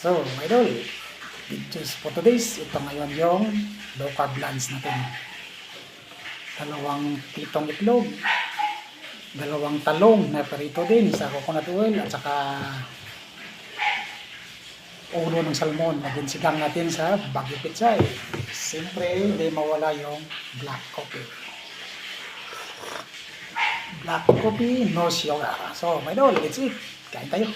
So, mga idol, videos for today's, ito ngayon yung low carb lunch natin. Dalawang pitong itlog, dalawang talong na parito din sa coconut oil at saka ulo ng salmon. Naginsigang natin sa Baguio Pizza. Siyempre, hindi mawala yung black coffee. Black coffee, no sugar. So, mga idol, let's eat. Kain tayo.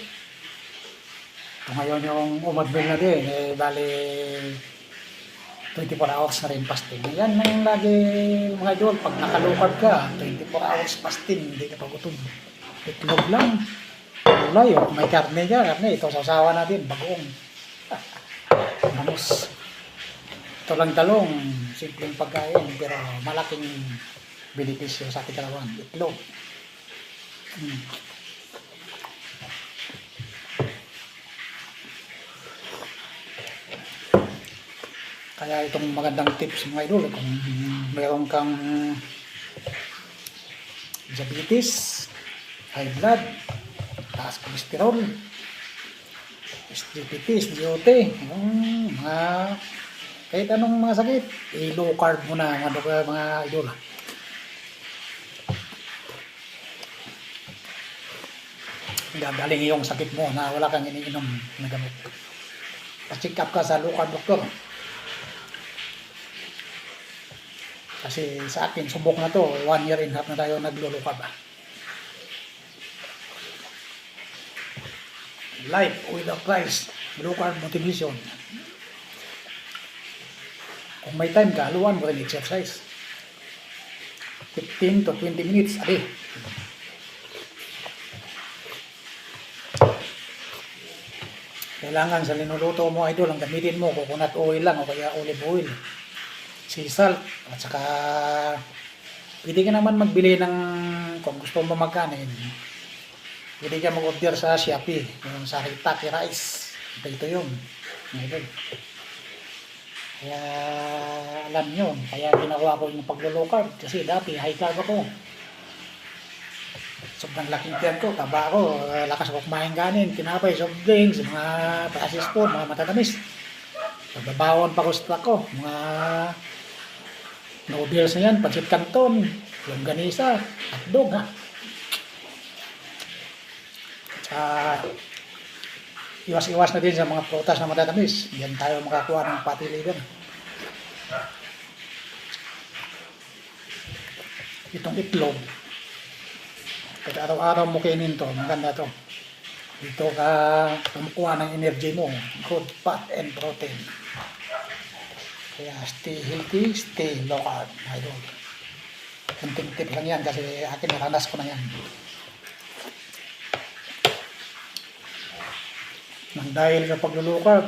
Ito ngayon yung umadbil na din, bali 24 hours na rin fasting. Yan ang lagi mga idol, pag nakalukad ka, 24 hours fasting, hindi ka pa gutom. Itlog lang, ulay, may karne ka, ito sasawa natin, bagoong. Bangus. Ito lang talong, simpleng pagkain, pero malaking benepisyo sa ating kalawan. Itlog. Kaya itong magandang tips mga idol, kung mayroon kang diabetes, high blood, taas cholesterol, SGPT, SGOT, yung mga kahit anong mga sakit, low carb muna mga idol. Gagaling yung sakit mo na wala kang iniinom na gamot. Pa-check up ka sa low carb doktor. Kasi sa akin, subok na to, 1 year and a half na tayo naglulukab. Life without Christ, low carb motivation. Kung may time ka, haluan mo rin exercise. 15 to 20 minutes a day. Kailangan sa linuluto mo, idol, ang gamitin mo, coconut oil lang o kaya olive oil. Sea salt, at saka pwede ka naman magbili ng, kung gusto mo magkanin, pwede ka mag-order sa Shopee, yung sa Ritaki Rice, ito yun, ngayon. Kaya alam nyo, kaya ginawa ko yung paglulukab, kasi dati high carb ako. Sobrang laking tiyan ko, taba ako, lakas ako kumain kanin, tinapay, soft drinks, mga processed food, mga matatamis. Pagbabawan pa ko sa ko, mga noodles na yan, pancit canton, longganisa, hotdog ha. Iwas-iwas na din sa mga prutas na matatamis. Yan tayo makakuha ng fatty liver. Itong itlog, kahit araw-araw mo kainin to, maganda to. Dito ka kumukuha ng energy mo, good fat and protein. Kaya stay healthy, stay low carb, idol. Kunting tip lang yan kasi akin naranas ko na yan. Nang dahil sa pagluluw carb,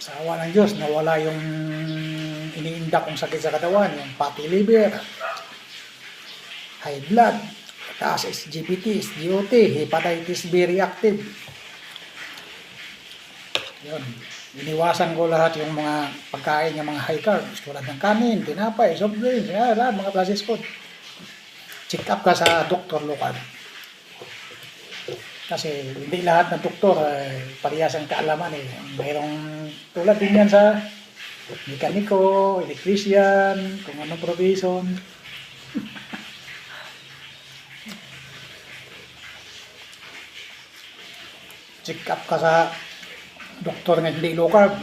sa awa ng Diyos, nawala yung iniinda kong sakit sa katawan, yung fatty liver, high blood, taas SGPT, SGOT, hepatitis B reactive. Yun. Iniwasan ko lahat yung mga pagkain ng mga high carb, tulad ng kanin, tinapay, soft drinks, lahat mga processed food. Check up ka sa doktor lokal. Kasi hindi lahat ng doktor parehas ang kaalaman eh. Mayroong tulad din yan sa mekaniko, electrician, kung anong provision. Check up ka sa doktor ng hindi low carb.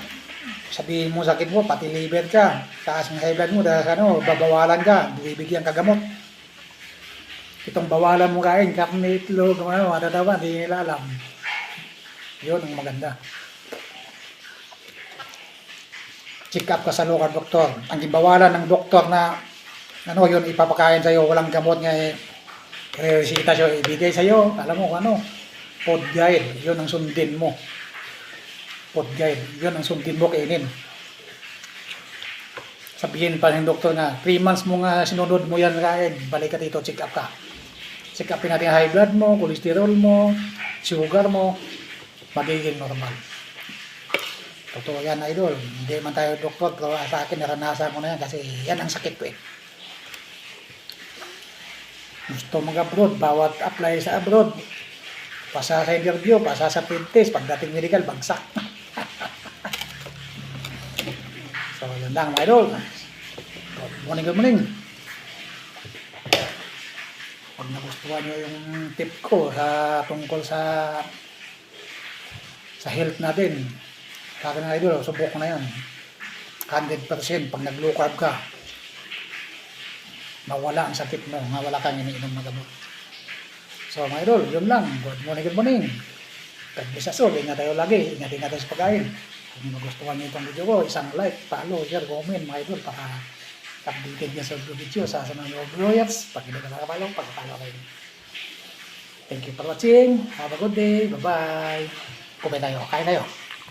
Sabihin mo sakit mo, pati liver ka, taas ng high blood mo, dahil babawalan ka, bibigyan ka gamot. Itong bawalan mo kain, karne, itlog, matatawa, hindi nila alam. Yun ang maganda. Check up ka sa low carb doktor. Ang ibawalan ng doktor na yun ipapakain sa'yo, walang gamot nga resita siya, ibigay sa'yo, alam mo ano, food guide, yun ang sundin mo. Food guide, yun ang sundin mo kainin. Sabihin pa ng doktor nga, 3 months mo nga sinunod mo yan kain, balik ka dito, check up ka. Check upin natin high blood mo, cholesterol mo, sugar mo, magiging normal. Totoo yan, idol. Hindi man tayo doktor, pero sa akin naranasan ko na yan kasi yan ang sakit ko eh. Gusto mag-abroad, bawat apply sa abroad, pasa sa interview, pasa sa print test, pagdating medical, bagsak. So, yun lang mga idol. Good morning. Pag nagustuhan nyo yung tip ko tungkol sa health natin, sa akin mga idol, subok ko na yun. 100% pag nag-low carb ka, mawala ang sakit mo, wala kang iniinom na gamot. So mga idol, yun lang. Good morning. God bless us all. Ingat tayo lagi. Ingat tayo sa pagkain. Kung nagustuhan nyo itong video ko, isang like, follow, share, comment mga idol para updated nyo sa video sa sunod na videos. Pag hindi ka nakapalo, pagkapalo kayo. Thank you for watching. Have a good day. Bye-bye. Kumain tayo. Kain tayo.